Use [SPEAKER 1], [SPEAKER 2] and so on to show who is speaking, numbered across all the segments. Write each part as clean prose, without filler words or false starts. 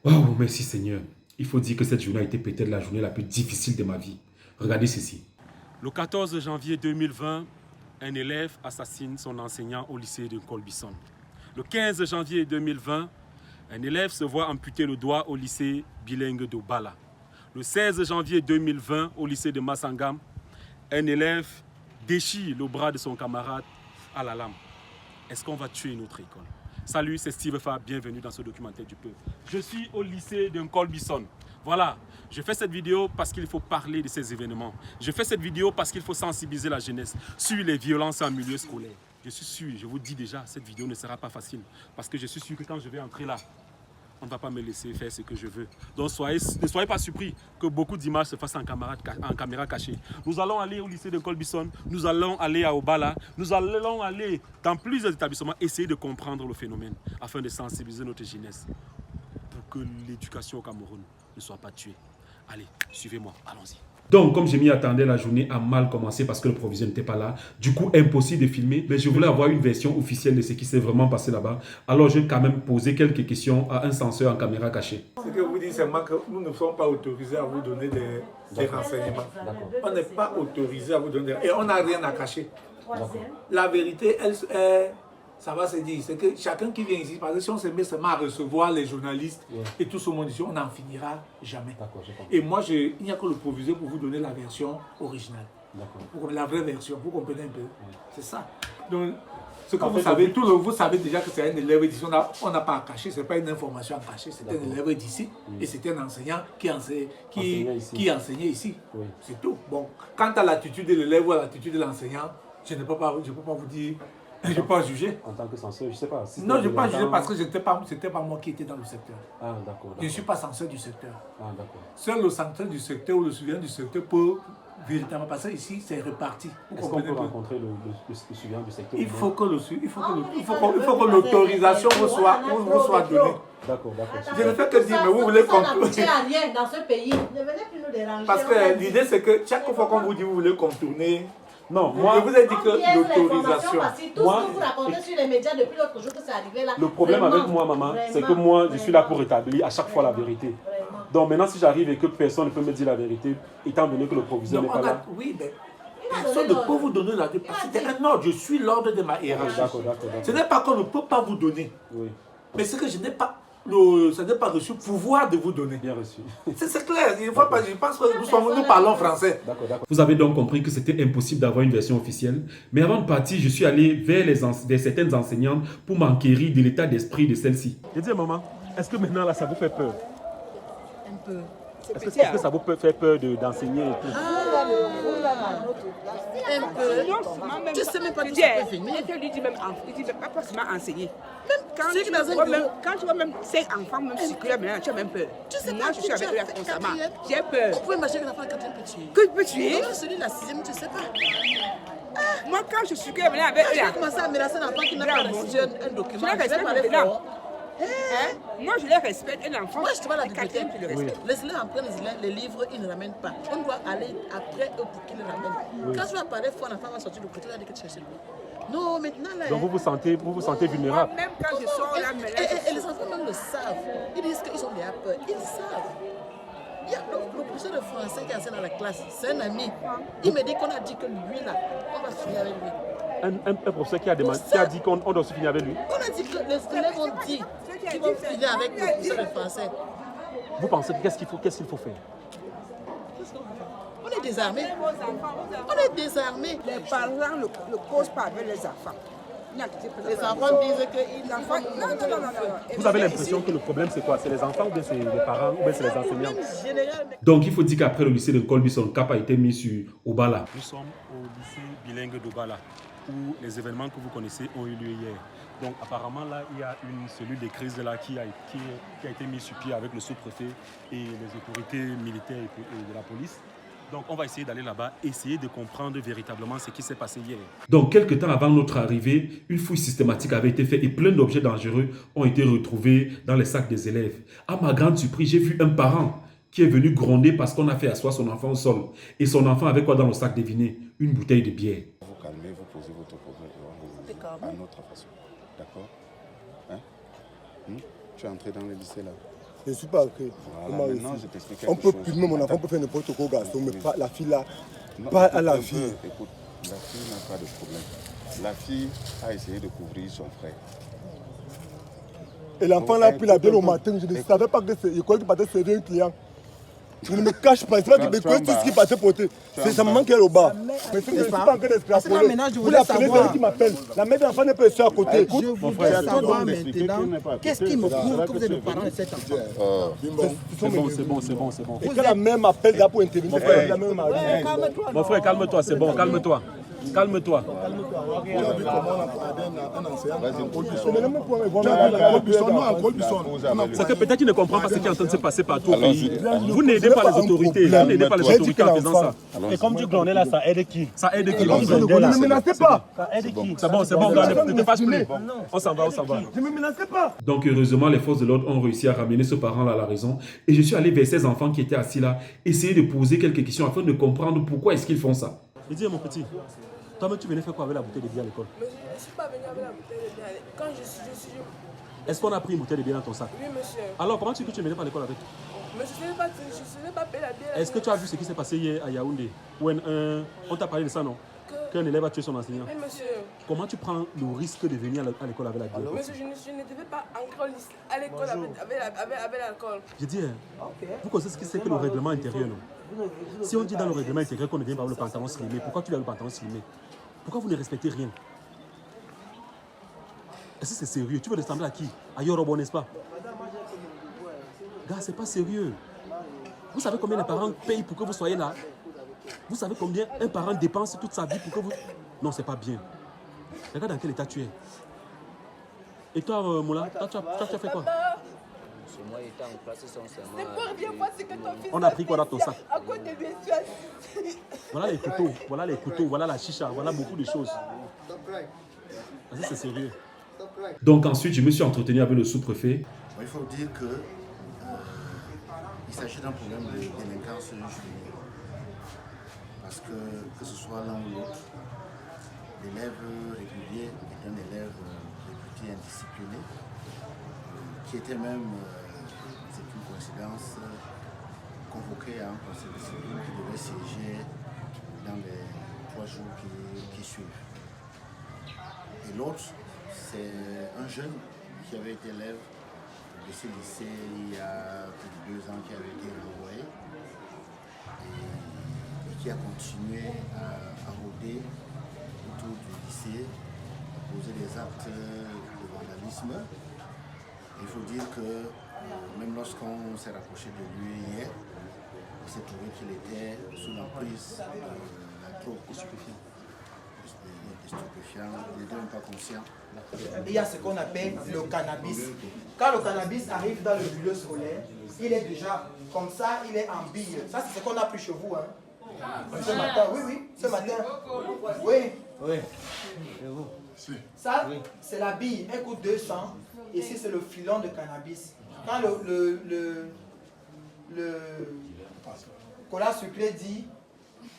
[SPEAKER 1] Waouh, merci Seigneur. Il faut dire que cette journée a été peut-être la journée la plus difficile de ma vie. Regardez ceci.
[SPEAKER 2] Le 14 janvier 2020, un élève assassine son enseignant au lycée de Colbison. Le 15 janvier 2020, un élève se voit amputer le doigt au lycée bilingue de Bala. Le 16 janvier 2020, au lycée de Massangam, un élève déchire le bras de son camarade à la lame. Est-ce qu'on va tuer notre école? Salut, c'est Steve Fa, bienvenue dans ce documentaire du peuple. Je suis au lycée de Colbison. Voilà, je fais cette vidéo parce qu'il faut parler de ces événements. Je fais cette vidéo parce qu'il faut sensibiliser la jeunesse sur les violences en milieu scolaire. Je suis sûr, je vous dis déjà, cette vidéo ne sera pas facile. Parce que je suis sûr que quand je vais entrer là, on ne va pas me laisser faire ce que je veux. Donc ne soyez pas surpris que beaucoup d'images se fassent en caméra cachée. Nous allons aller au lycée de Colbison, nous allons aller à Obala, nous allons aller dans plusieurs établissements essayer de comprendre le phénomène afin de sensibiliser notre jeunesse pour que l'éducation au Cameroun ne soit pas tuée. Allez, suivez-moi, allons-y.
[SPEAKER 1] Donc, comme je m'y attendais, la journée a mal commencé parce que le proviseur n'était pas là. Du coup, impossible de filmer. Mais je voulais avoir une version officielle de ce qui s'est vraiment passé là-bas. Alors, j'ai quand même posé quelques questions à un censeur en caméra cachée.
[SPEAKER 3] Ce que vous dites, c'est que nous ne sommes pas autorisés à vous donner des renseignements. On n'est pas autorisé à vous donner. Et on n'a rien à cacher. La vérité, ça va se dire. C'est que chacun qui vient ici, parce que si on se met seulement à recevoir les journalistes et tout ce monde ici, on n'en finira jamais. Et moi, il n'y a que le proviseur pour vous donner la version originale. La vraie version, vous comprenez un peu. C'est ça. Donc, ce que vous savez, vous savez déjà que c'est un élève d'ici, on n'a pas à cacher, ce n'est pas une information à cacher, c'est un élève d'ici et c'est un enseignant qui enseignait ici. C'est tout. Bon, quant à l'attitude de l'élève ou à l'attitude de l'enseignant, je ne peux pas vous dire, je ne peux pas juger.
[SPEAKER 4] En tant que censeur, je ne sais pas. Si
[SPEAKER 3] Non, je ne peux pas juger parce que ce n'était pas moi qui étais dans le secteur.
[SPEAKER 4] Ah, d'accord.
[SPEAKER 3] Je ne suis pas censeur du secteur.
[SPEAKER 4] Ah, d'accord.
[SPEAKER 3] Seul le censeur du secteur ou le surveillant du secteur peut véritablement passer ici, c'est reparti.
[SPEAKER 4] Est-ce qu'on peut rencontrer le surveillant du secteur?
[SPEAKER 3] Il faut que l'autorisation vous soit donnée.
[SPEAKER 4] D'accord, d'accord.
[SPEAKER 3] Je ne fais que dire, mais vous voulez contourner.
[SPEAKER 5] Rien dans ce pays. Ne venez plus nous déranger.
[SPEAKER 3] Parce que l'idée, c'est que chaque fois qu'on vous dit, vous voulez contourner.
[SPEAKER 4] Non, moi,
[SPEAKER 3] je vous ai dit que l'autorisation.
[SPEAKER 5] Tout ce que vous racontez sur les médias depuis l'autre jour que c'est arrivé là.
[SPEAKER 4] Le problème avec moi, maman, c'est que moi, je suis là pour rétablir à chaque fois la vérité. Donc maintenant, si j'arrive et que personne ne peut me dire la vérité, étant donné que le proviseur n'est pas là.
[SPEAKER 3] Oui, mais personne ne peut vous donner la vérité. C'est un ordre, je suis l'ordre de ma hiérarchie.
[SPEAKER 4] D'accord.
[SPEAKER 3] Ce n'est pas qu'on ne peut pas vous donner.
[SPEAKER 4] Oui.
[SPEAKER 3] Mais c'est que je n'ai pas reçu le pouvoir de vous donner.
[SPEAKER 4] Bien reçu.
[SPEAKER 3] C'est clair. Je pense que nous parlons français.
[SPEAKER 4] D'accord.
[SPEAKER 1] Vous avez donc compris que c'était impossible d'avoir une version officielle. Mais avant de partir, je suis allé vers certaines enseignantes pour m'enquérir de l'état d'esprit de celles-ci.
[SPEAKER 2] Je dis maman, est-ce que maintenant là ça vous fait peur?
[SPEAKER 5] Un peu.
[SPEAKER 2] Est-ce que ça vous peut faire peur d'enseigner et tout?
[SPEAKER 5] Un peu.
[SPEAKER 6] Je ne sais même pas tout ça peut filmer. Il dit même pas forcément enseigner. Même quand tu vois même 5 enfants même circuler maintenant, tu as même peur. Moi, je suis avec eux constamment. J'ai peur.
[SPEAKER 5] Vous pouvez imaginer que l'enfant quand peut tuer.
[SPEAKER 6] Que tu peux tuer?
[SPEAKER 5] Celui de la 6e, tu ne sais pas.
[SPEAKER 6] Moi, quand je circule maintenant avec eux,
[SPEAKER 5] J'ai commencé à menacer un enfant qui n'a pas reçu un document.
[SPEAKER 6] Je les respecte maintenant. Moi, je les respecte. Un enfant,
[SPEAKER 5] moi, je te vois la bibliothèque.
[SPEAKER 6] respecte.
[SPEAKER 5] Laisse-les en prendre les livres, ils ne ramènent pas. On doit aller après eux pour qu'ils les ramènent. Quand tu vas parler fort, l'enfant va sortir de côté, il va dire que tu cherches lui. Non, maintenant là.
[SPEAKER 2] Donc vous vous sentez vulnérable.
[SPEAKER 6] Même quand je sors là,
[SPEAKER 5] et les enfants même le savent. Ils disent qu'ils ont des peur. Ils savent. Il y a le professeur de français qui enseigne dans la classe. C'est un ami. Il me dit qu'on a dit que lui là, on va finir avec lui.
[SPEAKER 2] Un professeur qui a dit qu'on doit se finir avec lui.
[SPEAKER 5] On a dit que les élèves ont dit qu'ils vont finir avec le professeur de français.
[SPEAKER 2] Vous pensez qu'est-ce qu'il faut faire?
[SPEAKER 5] On est désarmés. On est désarmés.
[SPEAKER 6] les parents ne causent pas avec les enfants.
[SPEAKER 5] Les enfants disent qu'ils n'ont pas.
[SPEAKER 6] Non.
[SPEAKER 2] Vous avez l'impression que le problème c'est quoi? C'est les enfants ou bien c'est les parents ou bien c'est les enseignants?
[SPEAKER 1] Donc, il faut dire qu'après le lycée de Colbison, le cap a été mis sur Obala.
[SPEAKER 2] Nous sommes au lycée bilingue d'Obala où les événements que vous connaissez ont eu lieu hier. Donc apparemment là, il y a une cellule de crise là, qui a été mise sur pied avec le sous-préfet et les autorités militaires et de la police. Donc on va essayer d'aller là-bas, essayer de comprendre véritablement ce qui s'est passé hier.
[SPEAKER 1] Donc, quelques temps avant notre arrivée, une fouille systématique avait été faite et plein d'objets dangereux ont été retrouvés dans les sacs des élèves. À ma grande surprise, j'ai vu un parent qui est venu gronder parce qu'on a fait asseoir son enfant au sol. Et son enfant avait quoi dans le sac, devinez? Une bouteille de bière.
[SPEAKER 7] Vous calmez, vous posez votre problème à notre façon. D'accord? Hein? Tu es entré dans le lycée là.
[SPEAKER 8] Je ne suis pas ok.
[SPEAKER 7] Voilà, maintenant, je t'explique quelque
[SPEAKER 8] On peut
[SPEAKER 7] chose.
[SPEAKER 8] filmer mon enfant, on peut faire n'importe quoi, garçon, mais pas la fille là.
[SPEAKER 7] Non,
[SPEAKER 8] Pas
[SPEAKER 7] écoute
[SPEAKER 8] à la
[SPEAKER 7] un peu,
[SPEAKER 8] fille.
[SPEAKER 7] Écoute, la fille n'a pas de problème. La fille a essayé de couvrir son frère.
[SPEAKER 8] Et l'enfant là a pris la bière au matin, je ne savais pas que je croyais qu'il partait servir un client. Je ne me cache pas, c'est pas que je connais tout ce qui passait porter. C'est sa maman qui est au bas. Mais je ne suis pas en train d'extrapoler. Vous la prenez, c'est elle qui m'appelle. La mère de l'enfant n'est pas ici à côté.
[SPEAKER 5] Je voudrais savoir maintenant, qu'est-ce qui me prouve que vous êtes le parent de cet enfant?
[SPEAKER 4] C'est bon.
[SPEAKER 8] Et quand la mère m'appelle là pour intervenir, la mère m'a dit.
[SPEAKER 4] Mon frère, calme-toi, c'est bon, calme-toi. Calme-toi. C'est que peut-être il ne comprend pas ce qui est en train de se passer partout au pays. Vous n'aidez pas les autorités. Vous n'aidez pas les autorités en faisant ça.
[SPEAKER 9] Et comme tu connais là, ça aide qui?
[SPEAKER 4] Ça aide qui?
[SPEAKER 8] Ne me menacez pas.
[SPEAKER 9] Ça aide qui?
[SPEAKER 4] C'est bon, ne te fâche plus. On s'en va.
[SPEAKER 8] Ne me menacez pas.
[SPEAKER 1] Donc heureusement, les forces de l'ordre ont réussi à ramener ce parent-là à la raison. Et je suis allé vers ces enfants qui étaient assis là, essayer de poser quelques questions afin de comprendre pourquoi est-ce qu'ils font ça.
[SPEAKER 4] Je dis, mon petit, toi-même tu venais faire quoi avec la bouteille de bière à l'école?
[SPEAKER 10] Mais je ne suis pas venu avec la bouteille de bière. Quand je suis...
[SPEAKER 4] Est-ce qu'on a pris une bouteille de bière dans ton sac?
[SPEAKER 10] Oui, monsieur.
[SPEAKER 4] Alors comment tu venais pas à l'école avec?
[SPEAKER 10] Mais je ne sais pas payer la bière.
[SPEAKER 4] Est-ce que tu as vu ce qui s'est passé hier à Yaoundé? Où on t'a parlé de ça, non? Qu'un élève a tué son enseignant.
[SPEAKER 10] Oui, monsieur.
[SPEAKER 4] Comment tu prends le risque de venir à l'école avec la bière?
[SPEAKER 10] Monsieur, je ne devais pas encore à l'école avec l'alcool.
[SPEAKER 4] Je dis, vous connaissez ce que c'est que le règlement intérieur, non? Si on dit dans le règlement intérieur qu'on ne vient pas avec le pantalon slimé, pourquoi tu as le pantalon slimé? Pourquoi vous ne respectez rien? Est-ce que c'est sérieux? Tu veux ressembler à qui? À Yorobo, n'est-ce pas? Gars, c'est pas sérieux. Vous savez combien les parents payent pour que vous soyez là? Vous savez combien un parent dépense toute sa vie pour que vous... Non, c'est pas bien. Regarde dans quel état tu es. Et toi, Moula, tu as fait quoi?
[SPEAKER 11] Moi, il était en classe sans savoir.
[SPEAKER 10] C'est pour bien voir ce que ton fils
[SPEAKER 4] On a pris quoi dans ton sac?
[SPEAKER 10] À cause de lui, tu as...
[SPEAKER 4] Voilà les couteaux, voilà la chicha, voilà beaucoup de choses. Vas-y, c'est sérieux.
[SPEAKER 1] Donc ensuite, je me suis entretenu avec le sous-préfet.
[SPEAKER 12] Il faut dire que il s'agit d'un problème de délinquance juvénile. Parce que ce soit l'un ou l'autre, l'élève régulier est un élève réputé indiscipliné, qui était même, c'est une coïncidence, convoqué à un conseil de discipline qui devait siéger dans les 3 jours qui suivent. Et l'autre, c'est un jeune qui avait été élève de ce lycée il y a plus de 2 ans, qui avait été renvoyé et qui a continué à rôder autour du lycée, à poser des actes de vandalisme. Il faut dire que même lorsqu'on s'est rapproché de lui hier, on s'est trouvé qu'il était sous l'emprise de la drogue stupéfiante. Il n'était même pas conscient.
[SPEAKER 13] Il y a ce qu'on appelle le cannabis. Quand le cannabis arrive dans le milieu scolaire, il est déjà comme ça, il est en bille. Ça, c'est ce qu'on a pris chez vous. Ce matin, oui, ce matin. Oui. Ça, c'est la bille, un coup de 200. Ici, c'est le filon de cannabis. Quand le cola sucré dit,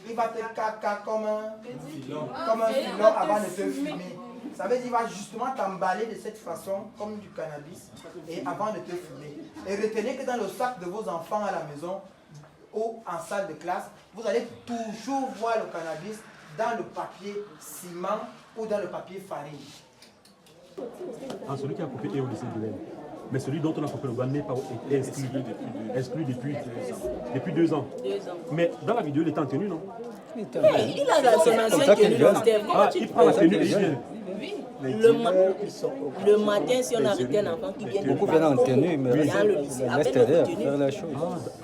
[SPEAKER 13] il va te caca comme un filon avant de te fumer. Ça veut dire qu'il va justement t'emballer de cette façon, comme du cannabis, et avant de te fumer. Et retenez que dans le sac de vos enfants à la maison, ou en salle de classe, vous allez toujours voir le cannabis dans le papier ciment ou dans le papier farine.
[SPEAKER 4] Celui qui a coupé est au lycée de l'Aile. Mais celui dont on a coupé le bras n'est pas exclu depuis 2 ans. Mais dans la vidéo, il est en tenue, non?
[SPEAKER 14] Il a son ancienne tenue.
[SPEAKER 4] Il prend la tenue et il vient.
[SPEAKER 14] Le matin, si on arrête un enfant qui vient de
[SPEAKER 9] beaucoup viennent en tenue, mais l'extérieur, faire la chose.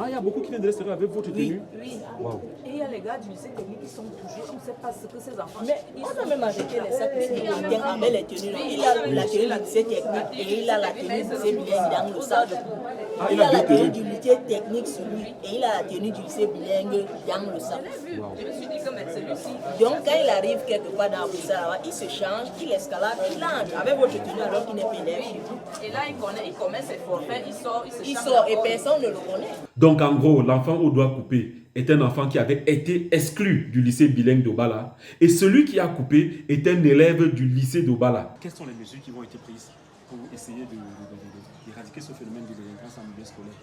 [SPEAKER 4] Il y a beaucoup qui viennent de l'extérieur avec votre tenue.
[SPEAKER 15] Oui.
[SPEAKER 4] Wow.
[SPEAKER 15] Et il y a les gars du lycée technique qui sont toujours, on ne sait pas ce que ces enfants...
[SPEAKER 14] Mais on a même arrêté les sacs avec les tenues. Il a la tenue du lycée technique et il a la tenue du lycée bilingue dans le sac. Il a la tenue du lycée technique sur lui et il a la tenue du lycée bilingue dans le sac.
[SPEAKER 15] Je me suis dit que celui-ci...
[SPEAKER 14] Donc quand il arrive quelque part dans le salle, il se change, il escalade, il entre avec votre tenue alors qu'il n'est pas élève chez vous.
[SPEAKER 15] Et là, il commet ses forfaits, il sort,
[SPEAKER 14] il sort et personne ne le connaît.
[SPEAKER 1] Donc en gros, l'enfant au doigt coupé est un enfant qui avait été exclu du lycée bilingue d'Obala. Et celui qui a coupé est un élève du lycée d'Obala.
[SPEAKER 2] Quelles sont les mesures qui vont être prises pour essayer d'éradiquer ce phénomène de délinquance en milieu scolaire?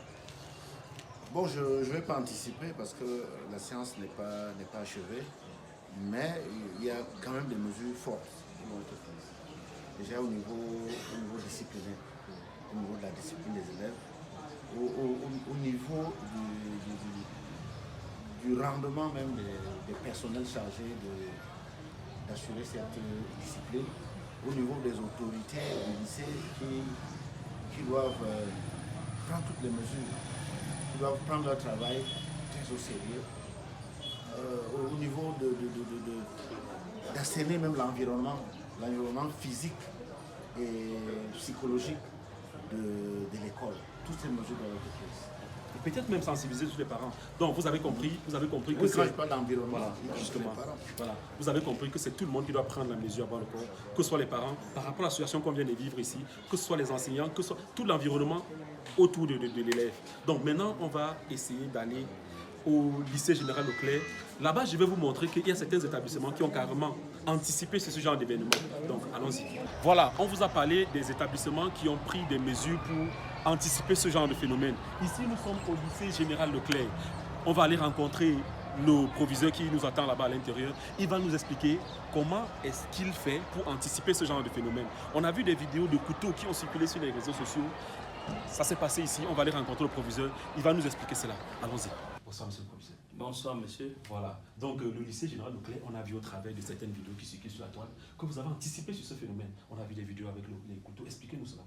[SPEAKER 12] Bon, je ne vais pas anticiper parce que la séance n'est pas achevée, mais il y a quand même des mesures fortes qui vont être prises. Déjà au niveau disciplinaire, au niveau de la discipline des élèves, au niveau du rendement même des personnels chargés d'assurer cette discipline, au niveau des autorités du lycée qui doivent prendre toutes les mesures, qui doivent prendre leur travail très au sérieux, au niveau d'assainir même l'environnement physique et psychologique de l'école. Toutes ces mesures doivent être prises.
[SPEAKER 2] Et peut-être même sensibiliser tous les parents. Donc vous avez compris que
[SPEAKER 12] c'est pas l'environnement.
[SPEAKER 2] Voilà, justement. Voilà. Vous avez compris que c'est tout le monde qui doit prendre la mesure à bord le corps, que ce soit les parents, par rapport à la situation qu'on vient de vivre ici, que ce soit les enseignants, que ce soit tout l'environnement autour de l'élève. Donc maintenant, on va essayer d'aller au lycée général Leclerc. Là-bas, je vais vous montrer qu'il y a certains établissements qui ont carrément anticipé ce genre d'événement. Donc, allons-y. Voilà, on vous a parlé des établissements qui ont pris des mesures pour anticiper ce genre de phénomène. Ici, nous sommes au lycée général Leclerc. On va aller rencontrer le proviseur qui nous attend là-bas à l'intérieur. Il va nous expliquer comment est-ce qu'il fait pour anticiper ce genre de phénomène. On a vu des vidéos de couteaux qui ont circulé sur les réseaux sociaux. Ça s'est passé ici. On va aller rencontrer le proviseur. Il va nous expliquer cela. Allons-y. Bonsoir, monsieur le proviseur.
[SPEAKER 11] Bonsoir, monsieur.
[SPEAKER 2] Voilà. Donc, le lycée général Leclerc, on a vu au travers de certaines vidéos qui circulent sur la toile que vous avez anticipé sur ce phénomène. On a vu des vidéos avec les couteaux. Expliquez-nous cela.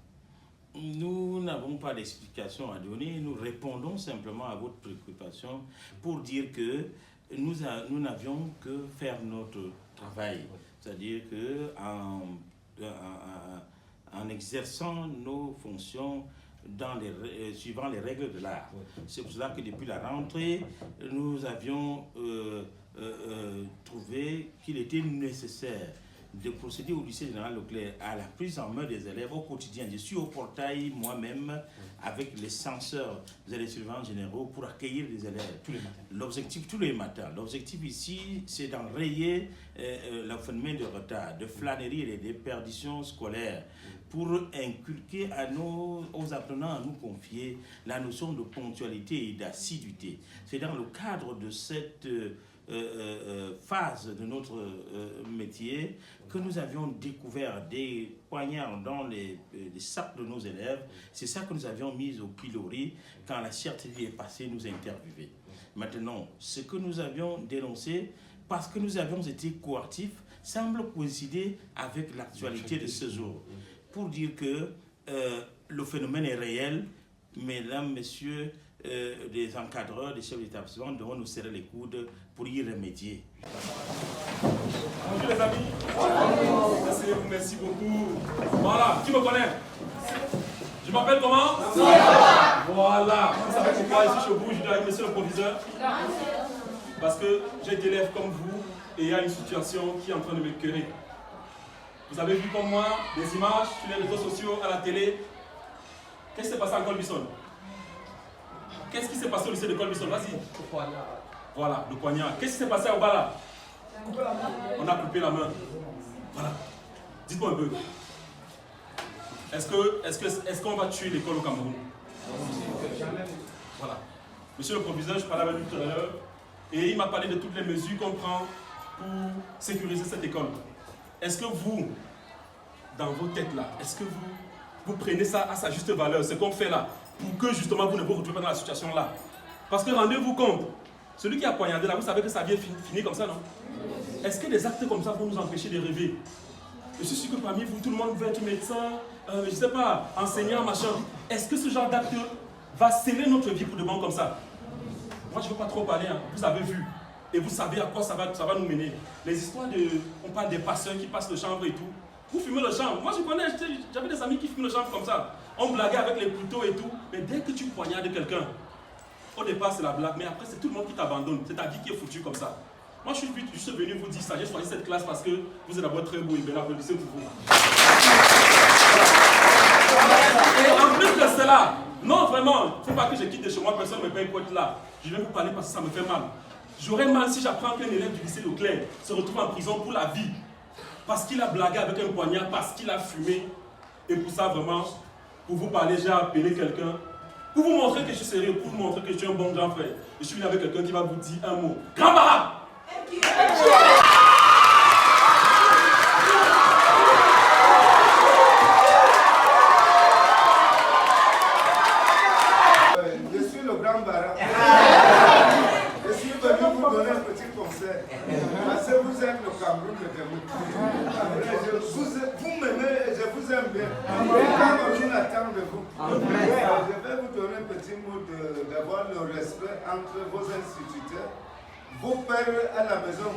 [SPEAKER 11] Nous n'avons pas d'explication à donner. Nous répondons simplement à votre préoccupation pour dire que nous n'avions que faire notre travail. C'est-à-dire qu'en exerçant nos fonctions suivant les règles de l'art. C'est pour cela que depuis la rentrée, nous avions trouvé qu'il était nécessaire de procéder au lycée général Leclerc à la prise en main des élèves au quotidien. Je suis au portail moi-même avec les censeurs et les surveillants généraux pour accueillir les élèves.
[SPEAKER 2] Tous les matins.
[SPEAKER 11] L'objectif, tous les matins. L'objectif ici, c'est d'enrayer le phénomène de retard, de flânerie et de déperdition scolaire pour inculquer aux apprenants à nous confier la notion de ponctualité et d'assiduité. C'est dans le cadre de cette phase de notre métier que nous avions découvert des poignards dans les sacs de nos élèves. C'est ça que nous avions mis au pilori quand la CRTV est passée nous interviewer. Maintenant, ce que nous avions dénoncé, parce que nous avions été coactifs, semble coïncider avec l'actualité de ce jour. Pour dire que le phénomène est réel, mesdames, messieurs, des encadreurs, des chefs d'établissement devront nous serrer les coudes pour y remédier.
[SPEAKER 2] Bonjour les amis. Merci beaucoup. Voilà, qui me connaît? Je m'appelle comment? Voilà. Vous savez pourquoi je suis chez vous, je dois avec monsieur le proviseur? Parce que j'ai des élèves comme vous et il y a une situation qui est en train de me querer. Vous avez vu comme moi des images sur les réseaux sociaux, à la télé. Qu'est-ce qui s'est passé à Colbison? Qu'est-ce qui s'est passé au lycée de Colbison? Vas-y. Voilà, le poignard. Qu'est-ce qui s'est passé au bas là? On a coupé la main. Voilà. Dites-moi un peu. Est-ce qu'on va tuer l'école au Cameroun? Voilà. Monsieur le proviseur, je parlais avec lui tout à l'heure et il m'a parlé de toutes les mesures qu'on prend pour sécuriser cette école. Est-ce que vous, dans vos têtes là, est-ce que vous prenez ça à sa juste valeur, ce qu'on fait là, pour que justement vous ne vous retrouviez pas dans la situation là? Parce que rendez-vous compte, celui qui a poignardé là, vous savez que ça vient finir comme ça, non? Est-ce que des actes comme ça vont nous empêcher de rêver? Je suis sûr que parmi vous, tout le monde veut être médecin, je ne sais pas, enseignant, machin. Est-ce que ce genre d'acte va sceller notre vie pour de bon comme ça? Moi, je ne veux pas trop parler, hein. Vous avez vu. Et vous savez à quoi ça va nous mener. Les histoires on parle des passeurs qui passent le chanvre et tout. Vous fumez le chanvre. Moi, je connais, j'avais des amis qui fument le chanvre comme ça. On blaguait avec les couteaux et tout. Mais dès que tu poignardes quelqu'un, au départ, c'est la blague. Mais après, c'est tout le monde qui t'abandonne. C'est ta vie qui est foutue comme ça. Moi, je suis juste venu vous dire ça. J'ai choisi cette classe parce que vous êtes d'abord très beau et bien applaudissez pour vous. Et en plus de cela, non, vraiment, il ne faut pas que je quitte de chez moi, personne ne me paye pour être là. Je vais vous parler parce que ça me fait mal. J'aurais mal si j'apprends qu'un élève du lycée Leclerc se retrouve en prison pour la vie. Parce qu'il a blagué avec un poignard, parce qu'il a fumé. Et pour ça, vraiment, pour vous parler, j'ai appelé quelqu'un. Pour vous montrer que je suis sérieux, pour vous montrer que je suis un bon grand frère. Je suis venu avec quelqu'un qui va vous dire un mot. Grand Bara!
[SPEAKER 16] Je suis le grand Bara. Je suis venu vous donner un petit conseil. Parce que vous êtes le Cameroun de Cameroun. Vous m'aimez et je vous aime bien. Le Cameroun attend de vous. Je vais vous donner un petit mot d'avoir le respect entre vos instituteurs, vos pères à la maison,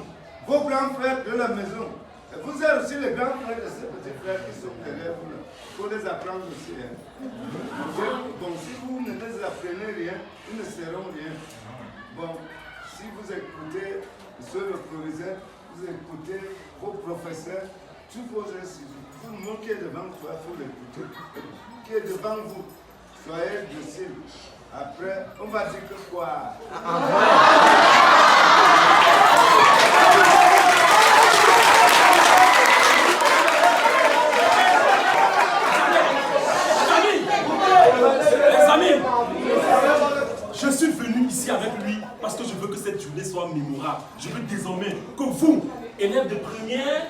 [SPEAKER 16] vos grands frères de la maison. Et vous êtes aussi les grands frères de ces petits frères qui sont derrière vous. Il faut les apprendre aussi. Bon, si vous ne les apprenez rien, ils ne seront rien. Bon, si vous écoutez monsieur le proviseur, vous écoutez vos professeurs, tous vos instituts, tout le monde qui est devant toi, il faut l'écouter. Qui est devant vous, soyez docile. Après, on va dire que quoi?
[SPEAKER 2] Les amis, je suis venu ici avec lui parce que je veux que cette journée soit mémorable. Je veux désormais que vous, élèves de première,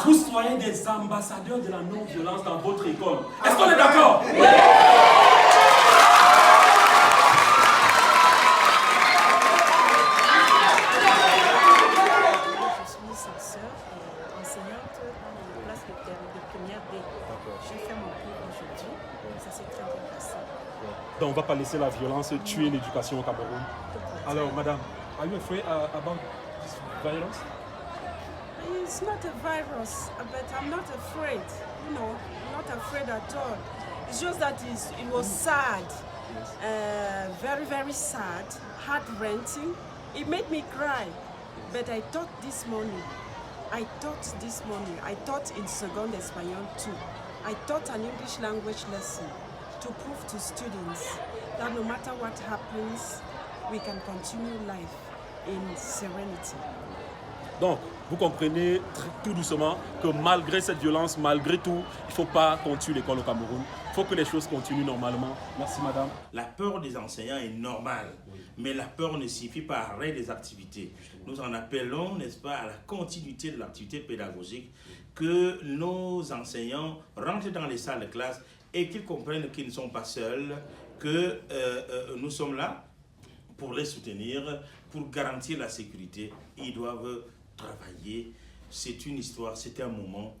[SPEAKER 2] vous soyez des ambassadeurs de la non-violence dans votre école. Est-ce qu'on est d'accord? Donc on ne va pas laisser la violence tuer l'éducation au Cameroun. Alors madame, are you afraid about this violence?
[SPEAKER 17] It's not a virus, but I'm not afraid. You know, I'm not afraid at all. It's just that it was sad, very, very sad, heart-wrenching. It made me cry. But I thought this morning in Second Espagnol too. I taught an English language lesson to prove to students that no matter what happens, we can continue life in serenity.
[SPEAKER 2] Donc, vous comprenez tout doucement que malgré cette violence, malgré tout, il ne faut pas qu'on tue l'école au Cameroun. Il faut que les choses continuent normalement. Merci madame.
[SPEAKER 11] La peur des enseignants est normale, mais la peur ne signifie pas arrêt des activités. Nous en appelons, n'est-ce pas, à la continuité de l'activité pédagogique, que nos enseignants rentrent dans les salles de classe et qu'ils comprennent qu'ils ne sont pas seuls, que nous sommes là pour les soutenir, pour garantir la sécurité. Ils doivent travailler. C'est une histoire, c'est un moment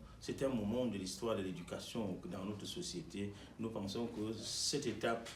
[SPEAKER 11] de l'histoire de l'éducation dans notre société. Nous pensons que cette étape,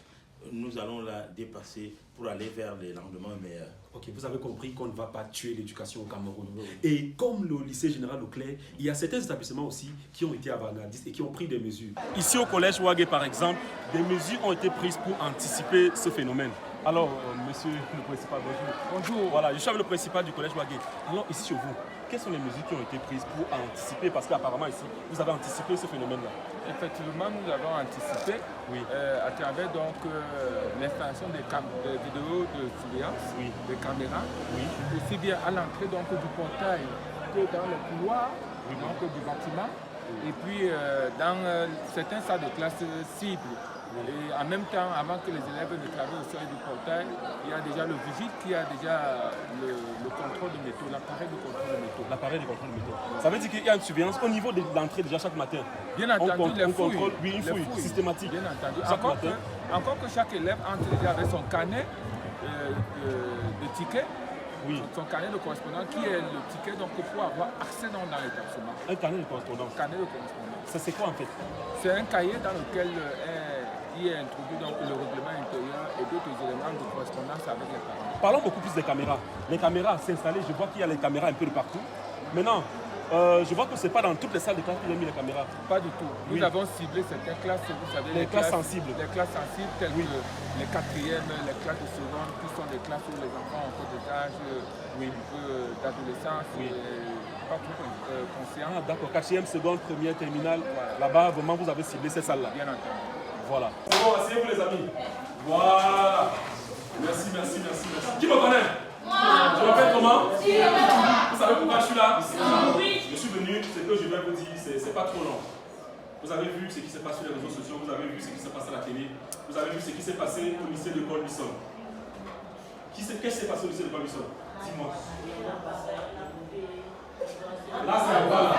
[SPEAKER 11] nous allons la dépasser pour aller vers les lendemains meilleurs.
[SPEAKER 2] Ok, vous avez compris qu'on ne va pas tuer l'éducation au Cameroun. Et comme le lycée général Leclerc, il y a certains établissements aussi qui ont été avant-gardistes et qui ont pris des mesures. Ici au collège Ouagué par exemple, des mesures ont été prises pour anticiper ce phénomène. Alors, monsieur le principal, bonjour. Bonjour. Voilà, je suis le principal du collège Ouagué. Alors, ici chez vous, quelles sont les mesures qui ont été prises pour anticiper? Parce qu'apparemment ici, vous avez anticipé ce phénomène-là.
[SPEAKER 18] Effectivement, nous avons anticipé à travers l'installation des vidéos de surveillance, des caméras, aussi bien à l'entrée du portail que dans le couloir du bâtiment, et puis dans certains salles de classe cibles. Et en même temps, avant que les élèves ne traversent au seuil du portail, il y a déjà le vigile qui a déjà le contrôle de métaux, l'appareil de contrôle de métaux.
[SPEAKER 2] L'appareil de contrôle de métaux. Ça veut dire qu'il y a une surveillance au niveau de l'entrée déjà chaque matin.
[SPEAKER 18] Bien entendu,
[SPEAKER 2] on contrôle, une fouille systématique.
[SPEAKER 18] Bien entendu.
[SPEAKER 2] Encore
[SPEAKER 18] que chaque élève entre déjà avec son carnet de tickets. Son carnet de correspondance qui est le ticket donc, pour avoir accès dans l'établissement.
[SPEAKER 2] Un carnet de correspondance.
[SPEAKER 18] Carnet de correspondance.
[SPEAKER 2] Ça c'est quoi en fait?
[SPEAKER 18] C'est un cahier dans lequel il est introduit donc, le règlement intérieur et d'autres éléments de correspondance avec les parents.
[SPEAKER 2] Parlons beaucoup plus des caméras. Les caméras s'installer, je vois qu'il y a les caméras un peu de partout. Maintenant, je vois que ce n'est pas dans toutes les salles de classe qu'il y a mis les caméras.
[SPEAKER 18] Pas du tout. Nous avons ciblé certaines classes, vous savez,
[SPEAKER 2] les classes sensibles.
[SPEAKER 18] Les classes sensibles telles que les quatrièmes, les classes de seconde, qui sont des classes où les enfants ont encore des âges d'adolescence, pas trop conscients.
[SPEAKER 2] Ah, d'accord, quatrième, seconde, première, terminale. Là-bas, vraiment, vous avez ciblé ces salles-là.
[SPEAKER 18] Bien entendu.
[SPEAKER 2] Voilà. Bon, asseyez-vous les amis. Voilà. Merci. Qui me connaît? Je m'appelle comment? Vous savez pourquoi je suis là? Je suis venu, ce que je vais vous dire, c'est pas trop long. Vous avez vu ce qui s'est passé sur les réseaux sociaux, vous avez vu ce qui s'est passé à la télé, vous avez vu ce qui s'est passé au lycée de Colbison. Qu'est-ce qui s'est passé au lycée de Colbison? Dis-moi. Là, c'est voilà.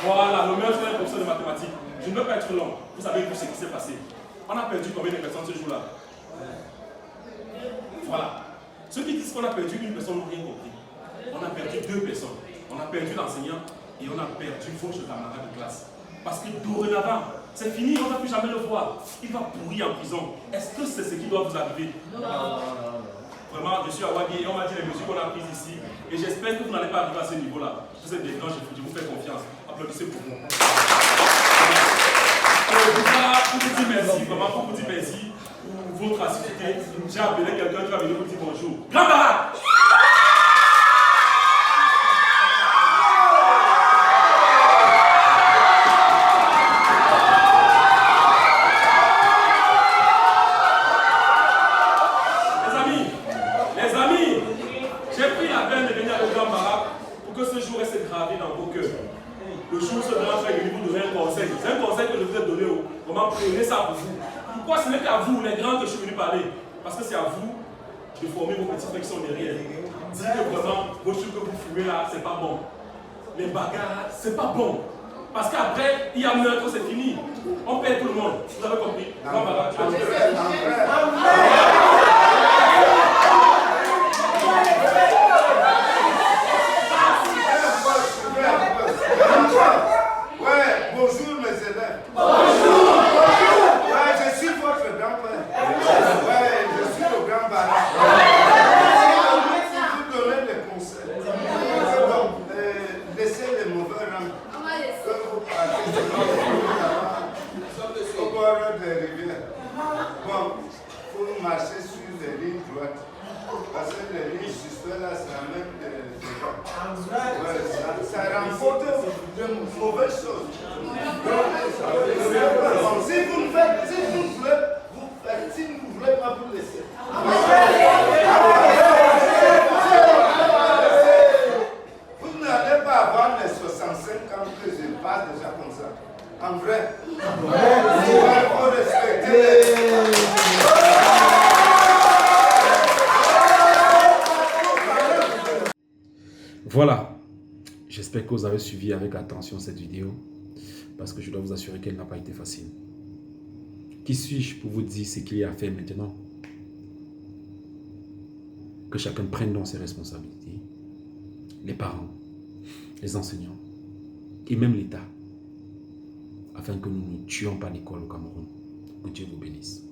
[SPEAKER 2] Voilà, le meilleur c'est un professeur de mathématiques. Je ne veux pas être long. Vous avez vu ce qui s'est passé. On a perdu combien de personnes ce jour-là? Voilà. Ceux qui disent qu'on a perdu une personne n'ont rien compris. On a perdu 2 personnes. On a perdu l'enseignant et on a perdu votre camarade de classe. Parce que dorénavant, c'est fini, on ne va plus jamais le voir. Il va pourrir en prison. Est-ce que c'est ce qui doit vous arriver? Non. Vraiment, je suis à Wadi et on m'a dit les mesures qu'on a prises ici. Et j'espère que vous n'allez pas arriver à ce niveau-là. Vous êtes des grands, je vous fais confiance. Applaudissez pour vous. Pour vous dire merci, vraiment, pour vous dire merci pour votre assiduité. J'ai appelé quelqu'un qui va venir vous dire bonjour. Grand Barak! Les amis, j'ai pris la peine de venir au Grand Barak pour que ce jour reste gravé dans vos cœurs. Le jour où ce grand frère est venu vous donner un conseil. C'est un conseil que je vous ai donné. Comment prenez ça pour vous? Pourquoi ce n'est qu'à vous, les grands, que je suis venu parler? Parce que c'est à vous de former vos petits frères qui sont derrière. Dites que vraiment, vos trucs que vous fumez là, c'est pas bon. Les bagarres, c'est pas bon. Parce qu'après, il y a meurtre, c'est fini. On perd tout le monde. Vous avez compris? Grand Barak,
[SPEAKER 16] Ouais, bonjour mes élèves. Bonjour. Ouais, je suis votre grand-père. Ouais, je suis le Grand Barak. Vous donnez des conseils. Donc, laissez les mauvais rangs. Quand vous partez au bord des rivières. Bon, vous marchez sur les lignes droites. Parce que les lignes justes là, c'est la même ça remporte de mauvaises choses. Si vous ne faites, si vous voulez, vous faites. Si vous ne voulez pas, vous laissez. Vous n'allez pas avoir les 65 ans que je passe déjà comme ça. En vrai. Il faut respecter.
[SPEAKER 1] Voilà, j'espère que vous avez suivi avec attention cette vidéo parce que je dois vous assurer qu'elle n'a pas été facile. Qui suis-je pour vous dire ce qu'il y a à faire maintenant? Que chacun prenne donc ses responsabilités, les parents, les enseignants et même l'État, afin que nous ne tuions pas l'école au Cameroun. Que Dieu vous bénisse.